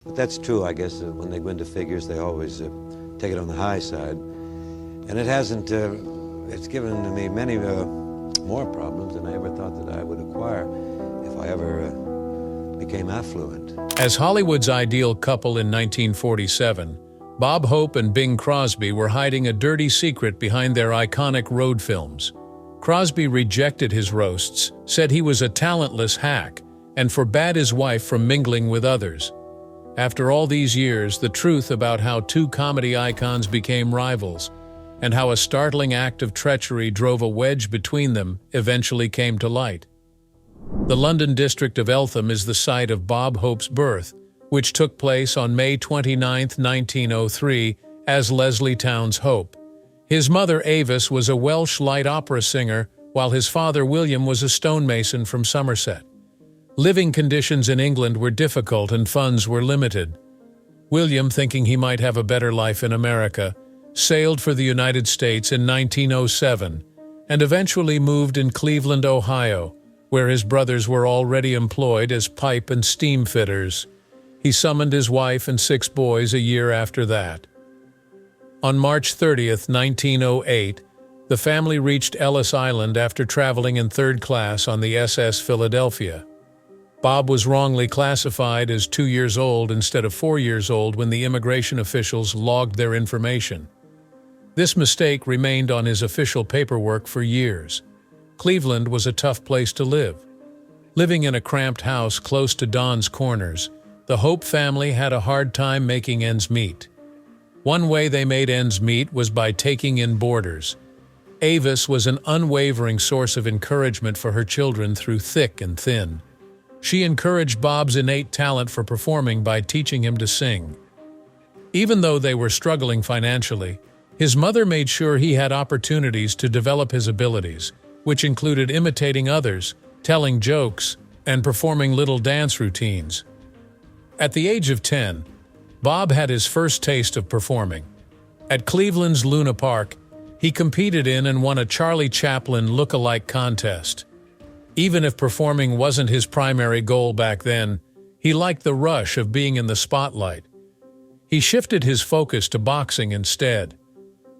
But that's true, I guess. When they go into figures, they always take it on the high side. And it hasn't, it's given me many more problems than I ever thought that I would acquire if I ever became affluent. As Hollywood's ideal couple in 1947, Bob Hope and Bing Crosby were hiding a dirty secret behind their iconic road films. Crosby rejected his roasts, said he was a talentless hack, and forbade his wife from mingling with others. After all these years, the truth about how two comedy icons became rivals, and how a startling act of treachery drove a wedge between them, eventually came to light. The London district of Eltham is the site of Bob Hope's birth, which took place on May 29, 1903, as Leslie Towns Hope. His mother, Avis, was a Welsh light opera singer, while his father, William, was a stonemason from Somerset. Living conditions in England were difficult and funds were limited. William, thinking he might have a better life in America, sailed for the United States in 1907 and eventually moved in Cleveland, Ohio, where his brothers were already employed as pipe and steam fitters. He summoned his wife and 6 boys a year after that. On March 30, 1908, the family reached Ellis Island after traveling in 3rd class on the SS Philadelphia. Bob was wrongly classified as 2 years old instead of 4 years old when the immigration officials logged their information. This mistake remained on his official paperwork for years. Cleveland was a tough place to live. Living in a cramped house close to Don's Corners, the Hope family had a hard time making ends meet. One way they made ends meet was by taking in boarders. Avis was an unwavering source of encouragement for her children through thick and thin. She encouraged Bob's innate talent for performing by teaching him to sing. Even though they were struggling financially, his mother made sure he had opportunities to develop his abilities, which included imitating others, telling jokes, and performing little dance routines. At the age of 10, Bob had his first taste of performing. At Cleveland's Luna Park, he competed in and won a Charlie Chaplin look-alike contest. Even if performing wasn't his primary goal back then, he liked the rush of being in the spotlight. He shifted his focus to boxing instead.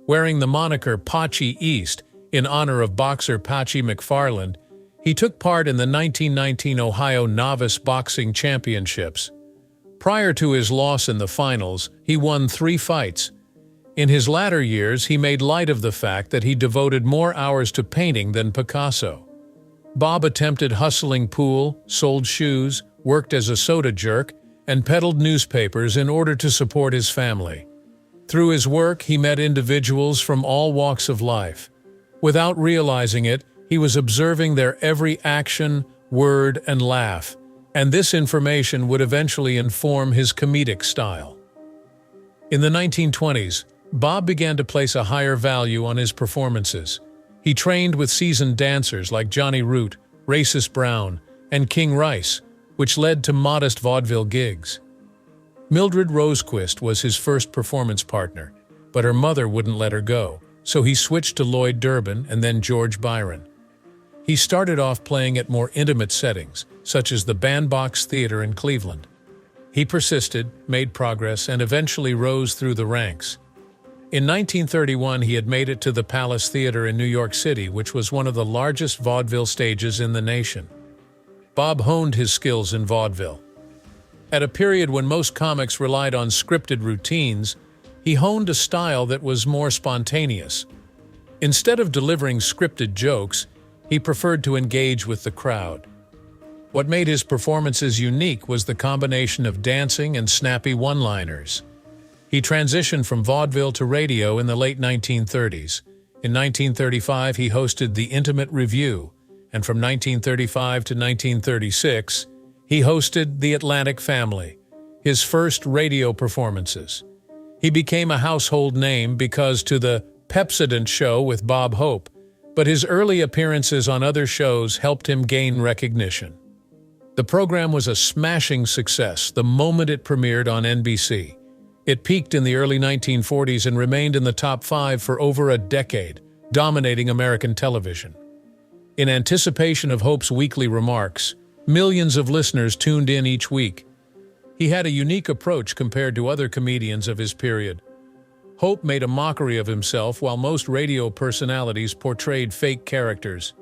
Wearing the moniker Pachi East in honor of boxer Pachi McFarland, he took part in the 1919 Ohio Novice Boxing Championships. Prior to his loss in the finals, he won 3 fights. In his latter years, he made light of the fact that he devoted more hours to painting than Picasso. Bob attempted hustling pool, sold shoes, worked as a soda jerk, and peddled newspapers in order to support his family. Through his work, he met individuals from all walks of life. Without realizing it, he was observing their every action, word, and laugh, and this information would eventually inform his comedic style. In the 1920s, Bob began to place a higher value on his performances. He trained with seasoned dancers like Johnny Root, Racist Brown, and King Rice, which led to modest vaudeville gigs. Mildred Rosequist was his first performance partner, but her mother wouldn't let her go, so he switched to Lloyd Durbin and then George Byron. He started off playing at more intimate settings, such as the Bandbox Theater in Cleveland. He persisted, made progress, and eventually rose through the ranks. In 1931, he had made it to the Palace Theater in New York City, which was one of the largest vaudeville stages in the nation. Bob honed his skills in vaudeville. At a period when most comics relied on scripted routines, he honed a style that was more spontaneous. Instead of delivering scripted jokes, he preferred to engage with the crowd. What made his performances unique was the combination of dancing and snappy one-liners. He transitioned from vaudeville to radio in the late 1930s. In 1935, he hosted The Intimate Review, and from 1935 to 1936, he hosted The Atlantic Family, his first radio performances. He became a household name because to the Pepsodent Show with Bob Hope, but his early appearances on other shows helped him gain recognition. The program was a smashing success the moment it premiered on NBC. It peaked in the early 1940s and remained in the top 5 for over a decade, dominating American television. In anticipation of Hope's weekly remarks, millions of listeners tuned in each week. He had a unique approach compared to other comedians of his period. Hope made a mockery of himself while most radio personalities portrayed fake characters.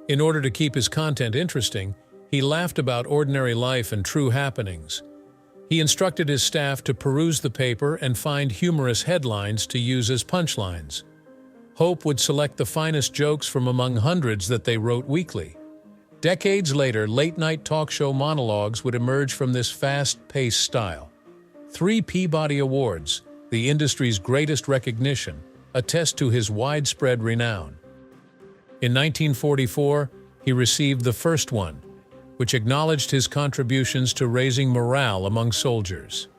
In order to keep his content interesting, he laughed about ordinary life and true happenings. He instructed his staff to peruse the paper and find humorous headlines to use as punchlines. Hope would select the finest jokes from among hundreds that they wrote weekly. Decades later, late-night talk show monologues would emerge from this fast-paced style. 3 Peabody Awards, the industry's greatest recognition, attest to his widespread renown. In 1944, he received the first one, which acknowledged his contributions to raising morale among soldiers.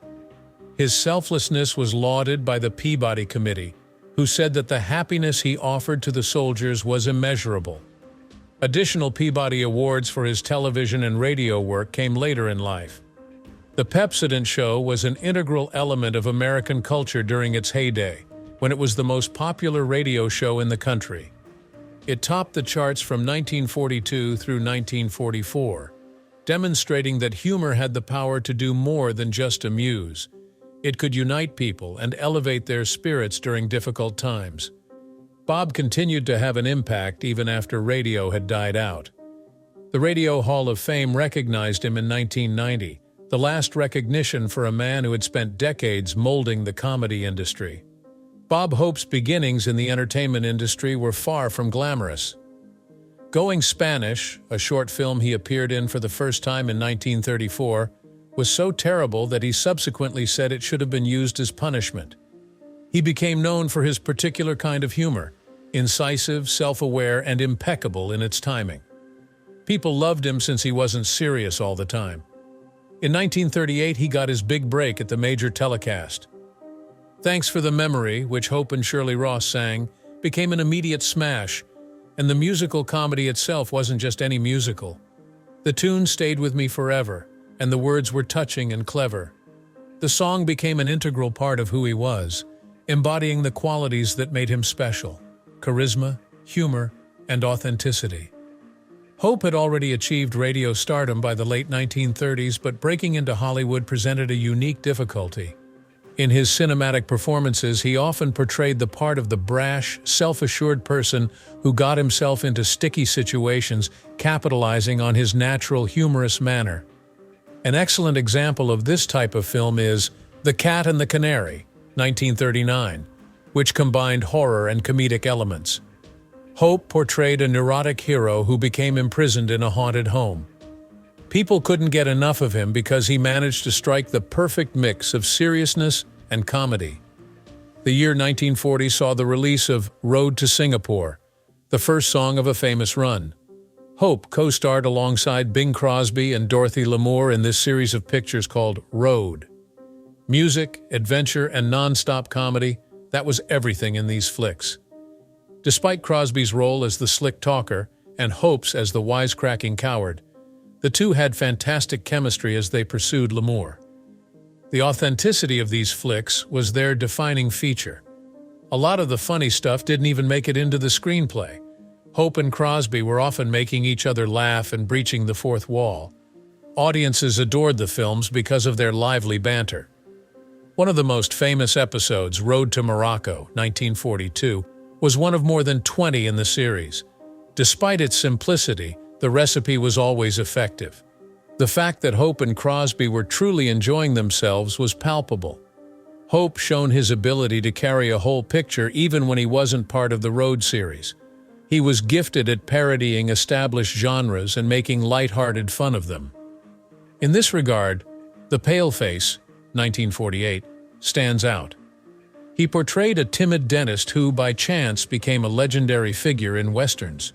His selflessness was lauded by the Peabody Committee, who said that the happiness he offered to the soldiers was immeasurable. Additional Peabody Awards for his television and radio work came later in life. The Pepsodent Show was an integral element of American culture during its heyday, when it was the most popular radio show in the country. It topped the charts from 1942 through 1944, demonstrating that humor had the power to do more than just amuse. It could unite people and elevate their spirits during difficult times. Bob continued to have an impact even after radio had died out. The Radio Hall of Fame recognized him in 1990, the last recognition for a man who had spent decades molding the comedy industry. Bob Hope's beginnings in the entertainment industry were far from glamorous. Going Spanish, a short film he appeared in for the first time in 1934, was so terrible that he subsequently said it should have been used as punishment. He became known for his particular kind of humor, incisive, self-aware, and impeccable in its timing. People loved him since he wasn't serious all the time. In 1938, he got his big break at the major telecast. Thanks for the Memory, which Hope and Shirley Ross sang, became an immediate smash, and the musical comedy itself wasn't just any musical. The tune stayed with me forever, and the words were touching and clever. The song became an integral part of who he was, embodying the qualities that made him special: charisma, humor, and authenticity. Hope had already achieved radio stardom by the late 1930s, but breaking into Hollywood presented a unique difficulty. In his cinematic performances, he often portrayed the part of the brash, self-assured person who got himself into sticky situations, capitalizing on his natural, humorous manner. An excellent example of this type of film is The Cat and the Canary, 1939, which combined horror and comedic elements. Hope portrayed a neurotic hero who became imprisoned in a haunted home. People couldn't get enough of him because he managed to strike the perfect mix of seriousness and comedy. The year 1940 saw the release of Road to Singapore, the first song of a famous run. Hope co-starred alongside Bing Crosby and Dorothy Lamour in this series of pictures called Road. Music, adventure, and non-stop comedy, that was everything in these flicks. Despite Crosby's role as the slick talker and Hope's as the wisecracking coward, the two had fantastic chemistry as they pursued Lamour. The authenticity of these flicks was their defining feature. A lot of the funny stuff didn't even make it into the screenplay. Hope and Crosby were often making each other laugh and breaching the fourth wall. Audiences adored the films because of their lively banter. One of the most famous episodes, Road to Morocco, 1942, was one of more than 20 in the series. Despite its simplicity, the recipe was always effective. The fact that Hope and Crosby were truly enjoying themselves was palpable. Hope shone his ability to carry a whole picture even when he wasn't part of the Road series. He was gifted at parodying established genres and making light-hearted fun of them. In this regard, The Paleface, 1948, stands out. He portrayed a timid dentist who, by chance, became a legendary figure in westerns.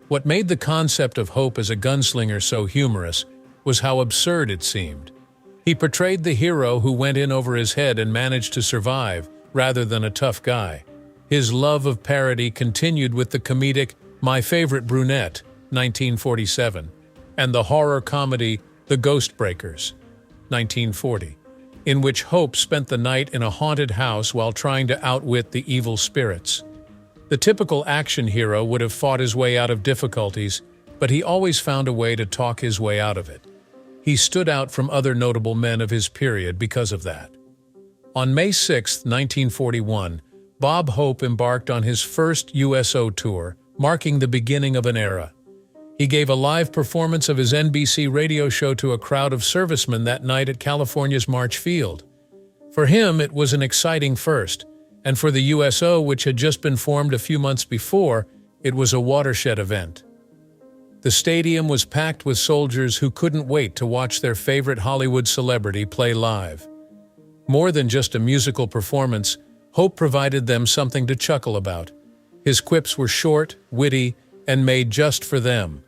What made the concept of Hope as a gunslinger so humorous was how absurd it seemed. He portrayed the hero who went in over his head and managed to survive, rather than a tough guy. His love of parody continued with the comedic My Favorite Brunette, 1947, and the horror comedy The Ghostbreakers, 1940. In which Hope spent the night in a haunted house while trying to outwit the evil spirits. The typical action hero would have fought his way out of difficulties, but he always found a way to talk his way out of it. He stood out from other notable men of his period because of that. On May 6, 1941, Bob Hope embarked on his first USO tour, marking the beginning of an era. He gave a live performance of his NBC radio show to a crowd of servicemen that night at California's March Field. For him, it was an exciting first, and for the USO, which had just been formed a few months before, it was a watershed event. The stadium was packed with soldiers who couldn't wait to watch their favorite Hollywood celebrity play live. More than just a musical performance, Hope provided them something to chuckle about. His quips were short, witty, and made just for them.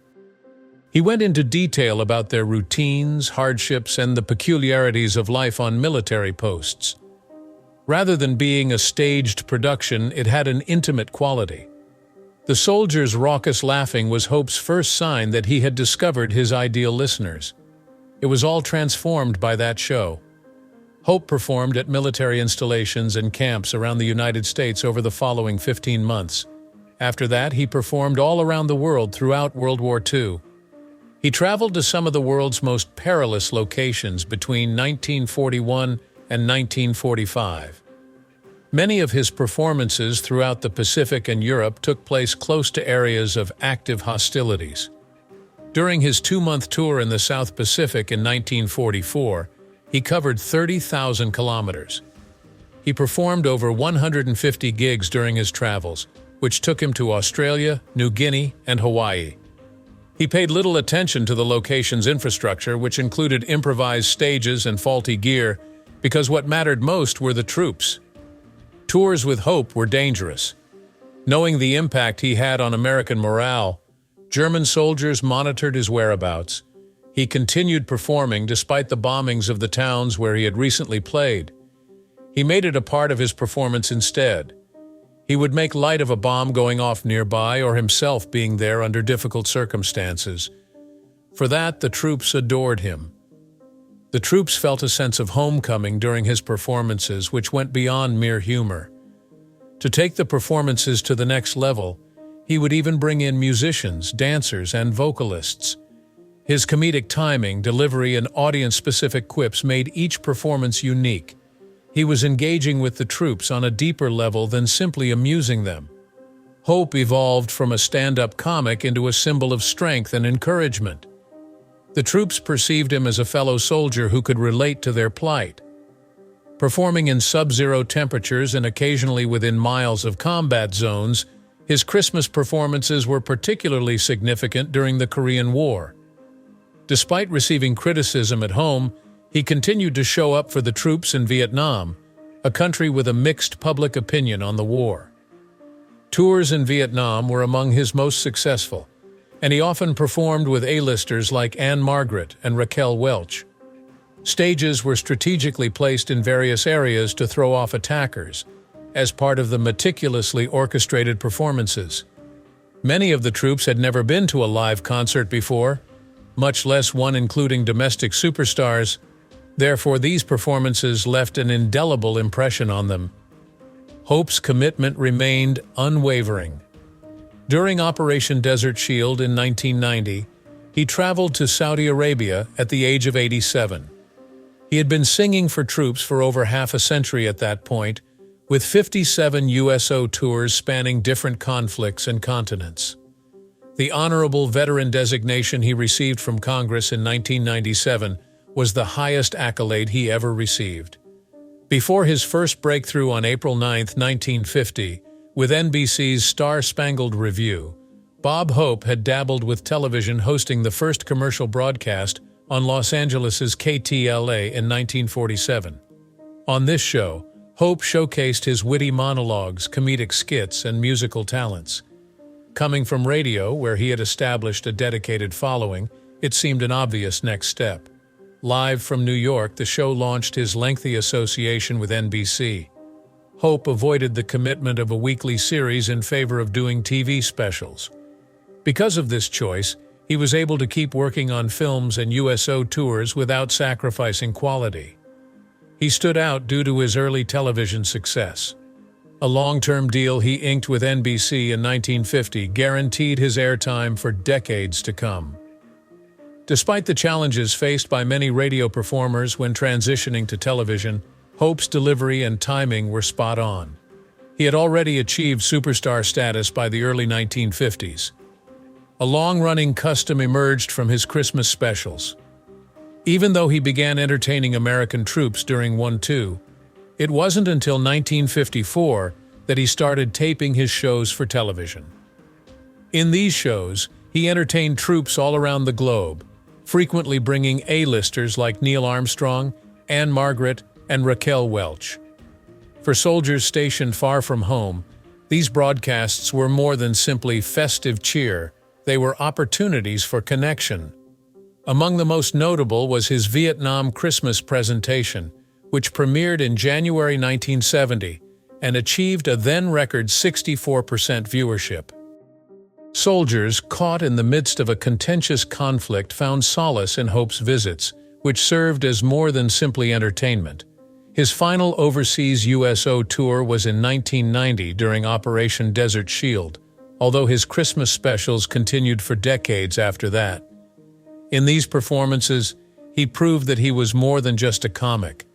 He went into detail about their routines, hardships, and the peculiarities of life on military posts. Rather than being a staged production, it had an intimate quality. The soldiers' raucous laughing was Hope's first sign that he had discovered his ideal listeners. It was all transformed by that show. Hope performed at military installations and camps around the United States over the following 15 months. After that, he performed all around the world throughout World War II. He traveled to some of the world's most perilous locations between 1941 and 1945. Many of his performances throughout the Pacific and Europe took place close to areas of active hostilities. During his 2-month tour in the South Pacific in 1944, he covered 30,000 kilometers. He performed over 150 gigs during his travels, which took him to Australia, New Guinea, and Hawaii. He paid little attention to the location's infrastructure, which included improvised stages and faulty gear, because what mattered most were the troops. Tours with Hope were dangerous. Knowing the impact he had on American morale, German soldiers monitored his whereabouts. He continued performing despite the bombings of the towns where he had recently played. He made it a part of his performance instead. He would make light of a bomb going off nearby or himself being there under difficult circumstances. For that, the troops adored him. The troops felt a sense of homecoming during his performances, which went beyond mere humor. To take the performances to the next level, he would even bring in musicians, dancers, and vocalists. His comedic timing, delivery, and audience-specific quips made each performance unique. He was engaging with the troops on a deeper level than simply amusing them. Hope evolved from a stand-up comic into a symbol of strength and encouragement. The troops perceived him as a fellow soldier who could relate to their plight. Performing in sub-zero temperatures and occasionally within miles of combat zones, his Christmas performances were particularly significant during the Korean War. Despite receiving criticism at home, he continued to show up for the troops in Vietnam, a country with a mixed public opinion on the war. Tours in Vietnam were among his most successful, and he often performed with A-listers like Anne Margaret and Raquel Welch. Stages were strategically placed in various areas to throw off attackers, as part of the meticulously orchestrated performances. Many of the troops had never been to a live concert before, much less one including domestic superstars. Therefore, these performances left an indelible impression on them. Hope's commitment remained unwavering. During Operation Desert Shield in 1990, he traveled to Saudi Arabia at the age of 87. He had been singing for troops for over half a century at that point, with 57 USO tours spanning different conflicts and continents. The honorable veteran designation he received from Congress in 1997 was the highest accolade he ever received. Before his first breakthrough on April 9, 1950, with NBC's Star-Spangled Review, Bob Hope had dabbled with television, hosting the first commercial broadcast on Los Angeles' KTLA in 1947. On this show, Hope showcased his witty monologues, comedic skits, and musical talents. Coming from radio, where he had established a dedicated following, it seemed an obvious next step. Live from New York, the show launched his lengthy association with NBC. Hope avoided the commitment of a weekly series in favor of doing TV specials. Because of this choice, he was able to keep working on films and USO tours without sacrificing quality. He stood out due to his early television success. A long-term deal he inked with NBC in 1950 guaranteed his airtime for decades to come. Despite the challenges faced by many radio performers when transitioning to television, Hope's delivery and timing were spot on. He had already achieved superstar status by the early 1950s. A long-running custom emerged from his Christmas specials. Even though he began entertaining American troops during 1-2, it wasn't until 1954 that he started taping his shows for television. In these shows, he entertained troops all around the globe, frequently bringing A-listers like Neil Armstrong, Anne Margaret, and Raquel Welch. For soldiers stationed far from home, these broadcasts were more than simply festive cheer. They were opportunities for connection. Among the most notable was his Vietnam Christmas presentation, which premiered in January 1970 and achieved a then-record 64% viewership. Soldiers caught in the midst of a contentious conflict found solace in Hope's visits, which served as more than simply entertainment. His final overseas USO tour was in 1990 during Operation Desert Shield, although his Christmas specials continued for decades after that. In these performances, he proved that he was more than just a comic.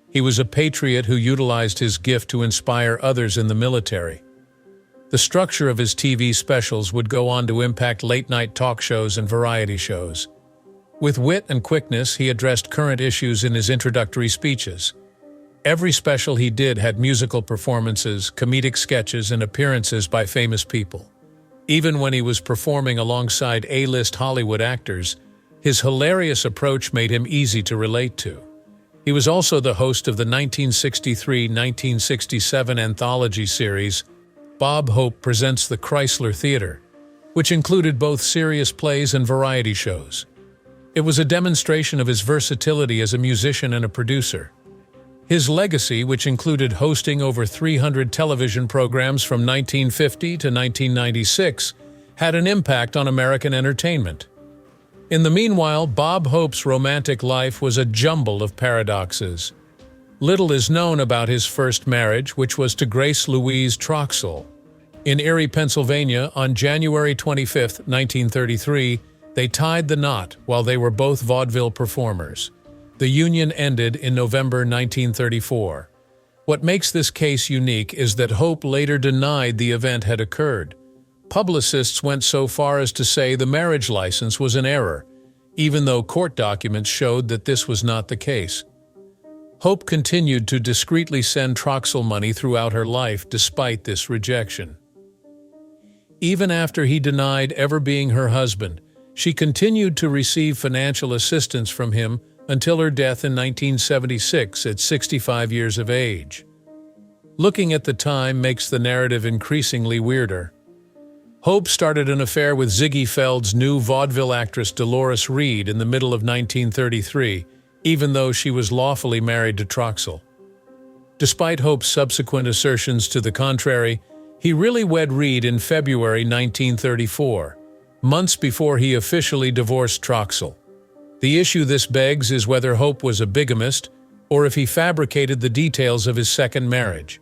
He was a patriot who utilized his gift to inspire others in the military. The structure of his TV specials would go on to impact late-night talk shows and variety shows. With wit and quickness, he addressed current issues in his introductory speeches. Every special he did had musical performances, comedic sketches, and appearances by famous people. Even when he was performing alongside A-list Hollywood actors, his hilarious approach made him easy to relate to. He was also the host of the 1963-1967 anthology series, Bob Hope Presents the Chrysler Theater, which included both serious plays and variety shows. It was a demonstration of his versatility as a musician and a producer. His legacy, which included hosting over 300 television programs from 1950 to 1996, had an impact on American entertainment. In the meanwhile, Bob Hope's romantic life was a jumble of paradoxes. Little is known about his first marriage, which was to Grace Louise Troxell. In Erie, Pennsylvania, on January 25, 1933, they tied the knot while they were both vaudeville performers. The union ended in November 1934. What makes this case unique is that Hope later denied the event had occurred. Publicists went so far as to say the marriage license was an error, even though court documents showed that this was not the case. Hope continued to discreetly send Troxell money throughout her life despite this rejection. Even after he denied ever being her husband, she continued to receive financial assistance from him until her death in 1976 at 65 years of age. Looking at the time makes the narrative increasingly weirder. Hope started an affair with Ziggy Feld's new vaudeville actress Dolores Reed in the middle of 1933, even though she was lawfully married to Troxell. Despite Hope's subsequent assertions to the contrary, he really wed Reed in February 1934, months before he officially divorced Troxell. The issue this begs is whether Hope was a bigamist or if he fabricated the details of his second marriage.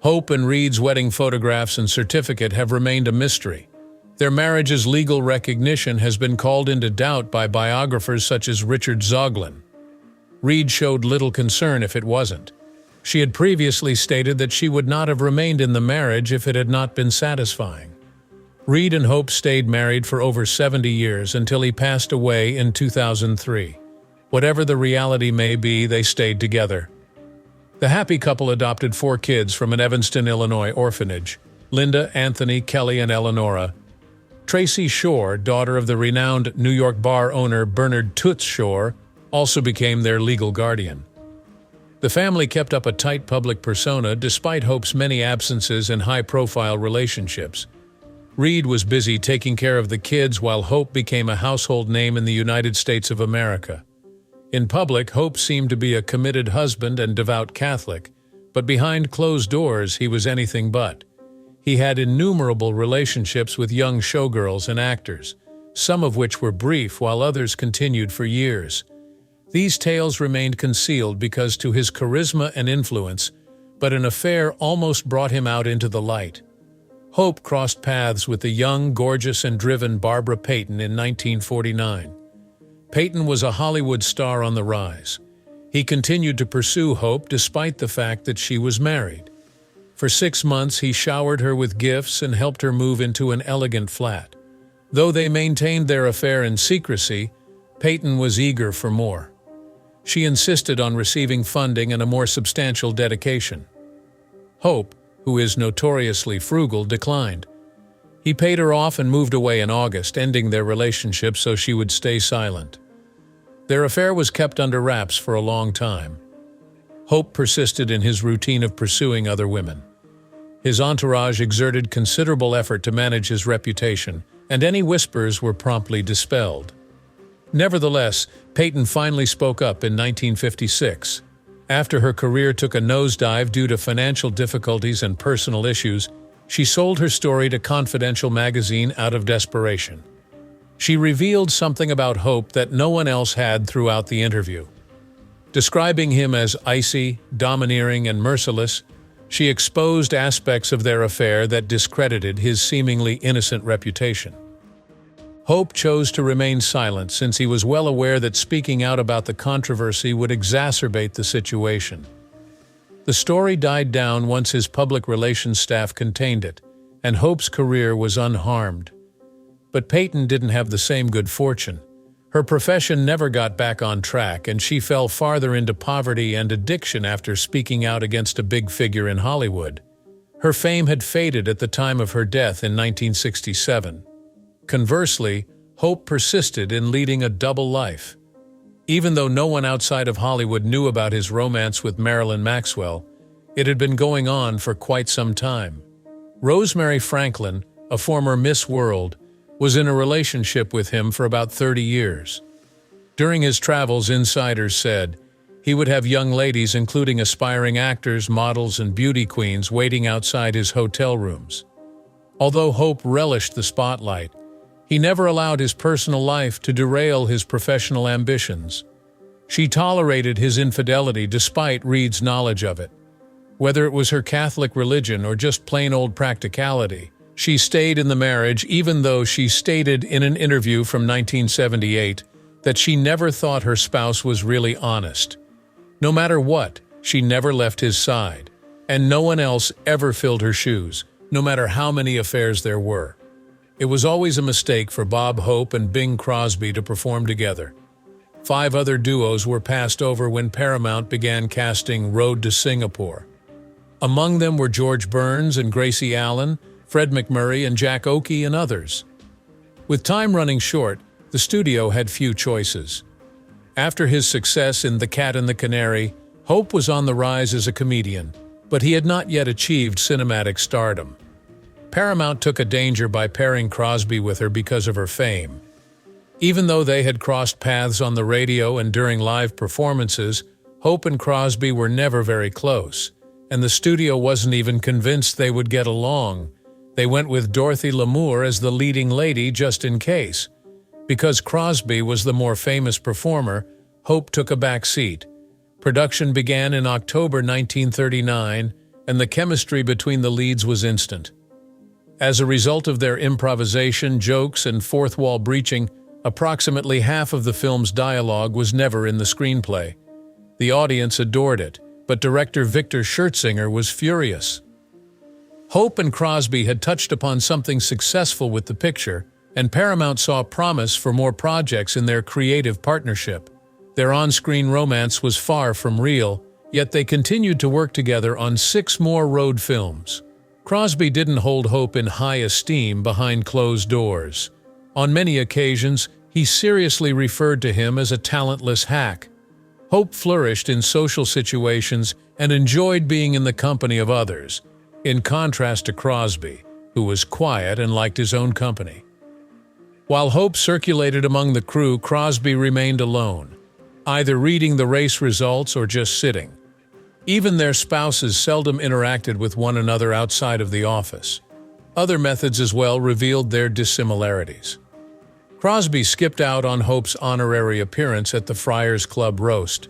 Hope and Reed's wedding photographs and certificate have remained a mystery. Their marriage's legal recognition has been called into doubt by biographers such as Richard Zoglin. Reed showed little concern if it wasn't. She had previously stated that she would not have remained in the marriage if it had not been satisfying. Reed and Hope stayed married for over 70 years until he passed away in 2003. Whatever the reality may be, they stayed together. The happy couple adopted 4 kids from an Evanston, Illinois orphanage: Linda, Anthony, Kelly, and Eleonora. Tracy Shore, daughter of the renowned New York bar owner Bernard Toots Shore, also became their legal guardian. The family kept up a tight public persona despite Hope's many absences and high-profile relationships. Reed was busy taking care of the kids while Hope became a household name in the United States of America. In public, Hope seemed to be a committed husband and devout Catholic, but behind closed doors he was anything but. He had innumerable relationships with young showgirls and actors, some of which were brief while others continued for years. These tales remained concealed because to his charisma and influence, but an affair almost brought him out into the light. Hope crossed paths with the young, gorgeous, and driven Barbara Payton in 1949. Peyton was a Hollywood star on the rise. He continued to pursue Hope despite the fact that she was married. For 6 months, he showered her with gifts and helped her move into an elegant flat. Though they maintained their affair in secrecy, Peyton was eager for more. She insisted on receiving funding and a more substantial dedication. Hope, who is notoriously frugal, declined. He paid her off and moved away in August, ending their relationship so she would stay silent. Their affair was kept under wraps for a long time. Hope persisted in his routine of pursuing other women. His entourage exerted considerable effort to manage his reputation, and any whispers were promptly dispelled. Nevertheless, Peyton finally spoke up in 1956. After her career took a nosedive due to financial difficulties and personal issues, she sold her story to Confidential magazine out of desperation. She revealed something about Hope that no one else had throughout the interview. Describing him as icy, domineering, and merciless, she exposed aspects of their affair that discredited his seemingly innocent reputation. Hope chose to remain silent since he was well aware that speaking out about the controversy would exacerbate the situation. The story died down once his public relations staff contained it, and Hope's career was unharmed. But Peyton didn't have the same good fortune. Her profession never got back on track, and she fell farther into poverty and addiction after speaking out against a big figure in Hollywood. Her fame had faded at the time of her death in 1967. Conversely, Hope persisted in leading a double life. Even though no one outside of Hollywood knew about his romance with Marilyn Maxwell, it had been going on for quite some time. Rosemary Franklin, a former Miss World, was in a relationship with him for about 30 years. During his travels, insiders said, he would have young ladies, including aspiring actors, models, and beauty queens, waiting outside his hotel rooms. Although Hope relished the spotlight, he never allowed his personal life to derail his professional ambitions. She tolerated his infidelity despite Reed's knowledge of it. Whether it was her Catholic religion or just plain old practicality, she stayed in the marriage even though she stated in an interview from 1978 that she never thought her spouse was really honest. No matter what, she never left his side, and no one else ever filled her shoes, no matter how many affairs there were. It was always a mistake for Bob Hope and Bing Crosby to perform together. 5 other duos were passed over when Paramount began casting Road to Singapore. Among them were George Burns and Gracie Allen, Fred McMurray and Jack Oakey, and others. With time running short, the studio had few choices. After his success in The Cat and the Canary, Hope was on the rise as a comedian, but he had not yet achieved cinematic stardom. Paramount took a danger by pairing Crosby with her because of her fame. Even though they had crossed paths on the radio and during live performances, Hope and Crosby were never very close, and the studio wasn't even convinced they would get along. They went with Dorothy Lamour as the leading lady just in case. Because Crosby was the more famous performer, Hope took a back seat. Production began in October 1939, and the chemistry between the leads was instant. As a result of their improvisation, jokes, and fourth-wall breaching, approximately half of the film's dialogue was never in the screenplay. The audience adored it, but director Victor Schertzinger was furious. Hope and Crosby had touched upon something successful with the picture, and Paramount saw promise for more projects in their creative partnership. Their on-screen romance was far from real, yet they continued to work together on 6 more road films. Crosby didn't hold Hope in high esteem behind closed doors. On many occasions, he seriously referred to him as a talentless hack. Hope flourished in social situations and enjoyed being in the company of others, in contrast to Crosby, who was quiet and liked his own company. While Hope circulated among the crew, Crosby remained alone, either reading the race results or just sitting. Even their spouses seldom interacted with one another outside of the office. Other methods as well revealed their dissimilarities. Crosby skipped out on Hope's honorary appearance at the Friars Club roast.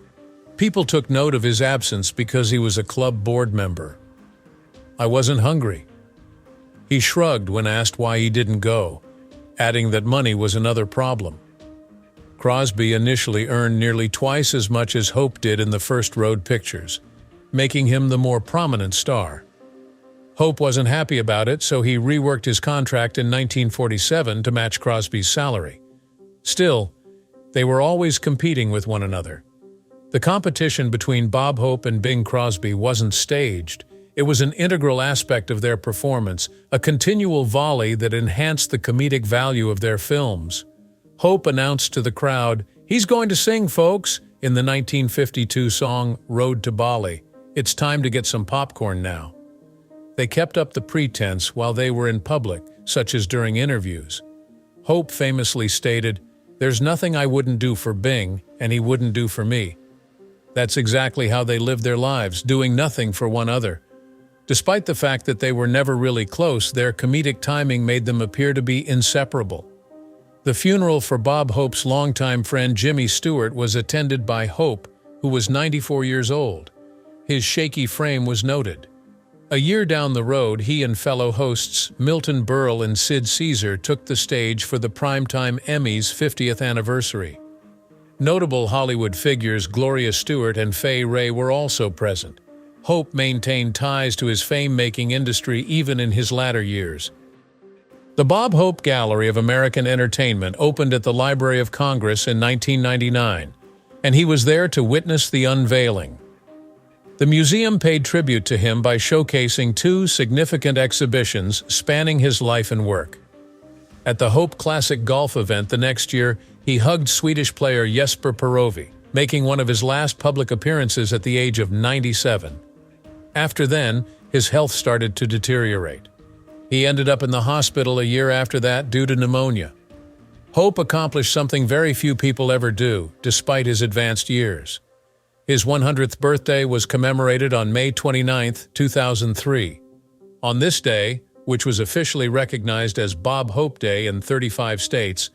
People took note of his absence because he was a club board member. "I wasn't hungry." He shrugged when asked why he didn't go, adding that money was another problem. Crosby initially earned nearly twice as much as Hope did in the first road pictures, making him the more prominent star. Hope wasn't happy about it, so he reworked his contract in 1947 to match Crosby's salary. Still, they were always competing with one another. The competition between Bob Hope and Bing Crosby wasn't staged. It was an integral aspect of their performance, a continual volley that enhanced the comedic value of their films. Hope announced to the crowd, "He's going to sing, folks," in the 1952 song Road to Bali. "It's time to get some popcorn now." They kept up the pretense while they were in public, such as during interviews. Hope famously stated, "There's nothing I wouldn't do for Bing, and he wouldn't do for me." That's exactly how they lived their lives, doing nothing for one another. Despite the fact that they were never really close, their comedic timing made them appear to be inseparable. The funeral for Bob Hope's longtime friend Jimmy Stewart was attended by Hope, who was 94 years old. His shaky frame was noted. A year down the road, he and fellow hosts Milton Berle and Sid Caesar took the stage for the Primetime Emmys' 50th anniversary. Notable Hollywood figures Gloria Stewart and Fay Wray were also present. Hope maintained ties to his fame-making industry even in his latter years. The Bob Hope Gallery of American Entertainment opened at the Library of Congress in 1999, and he was there to witness the unveiling. The museum paid tribute to him by showcasing two significant exhibitions spanning his life and work. At the Hope Classic golf event the next year, he hugged Swedish player Jesper Perovi, making one of his last public appearances at the age of 97. After then, his health started to deteriorate. He ended up in the hospital a year after that due to pneumonia. Hope accomplished something very few people ever do, despite his advanced years. His 100th birthday was commemorated on May 29, 2003. On this day, which was officially recognized as Bob Hope Day in 35 states,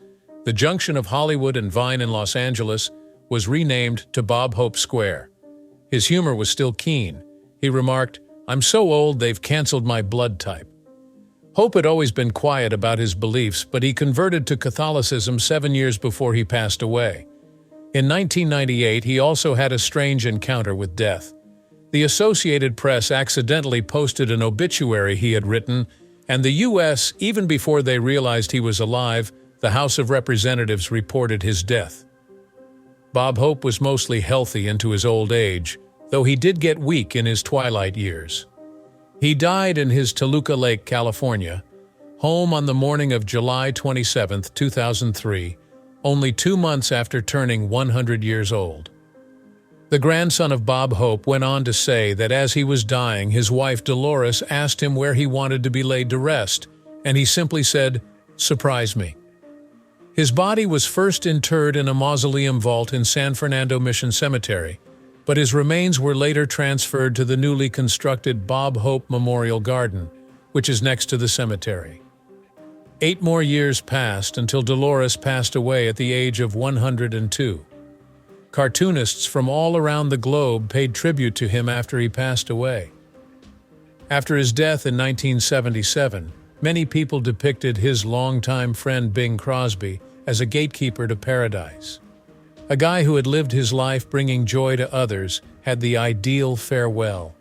the junction of Hollywood and Vine in Los Angeles was renamed to Bob Hope Square. His humor was still keen. He remarked, "I'm so old they've canceled my blood type." Hope had always been quiet about his beliefs, but he converted to Catholicism 7 years before he passed away. In 1998, he also had a strange encounter with death. The Associated Press accidentally posted an obituary he had written, and the U.S., even before they realized he was alive, the House of Representatives reported his death. Bob Hope was mostly healthy into his old age, though he did get weak in his twilight years. He died in his Toluca Lake, California, home on the morning of July 27, 2003, only 2 months after turning 100 years old. The grandson of Bob Hope went on to say that as he was dying, his wife Dolores asked him where he wanted to be laid to rest, and he simply said, "Surprise me." His body was first interred in a mausoleum vault in San Fernando Mission Cemetery, but his remains were later transferred to the newly constructed Bob Hope Memorial Garden, which is next to the cemetery. 8 more years passed until Dolores passed away at the age of 102. Cartoonists from all around the globe paid tribute to him after he passed away. After his death in 1977, many people depicted his longtime friend Bing Crosby as a gatekeeper to paradise. A guy who had lived his life bringing joy to others, had the ideal farewell.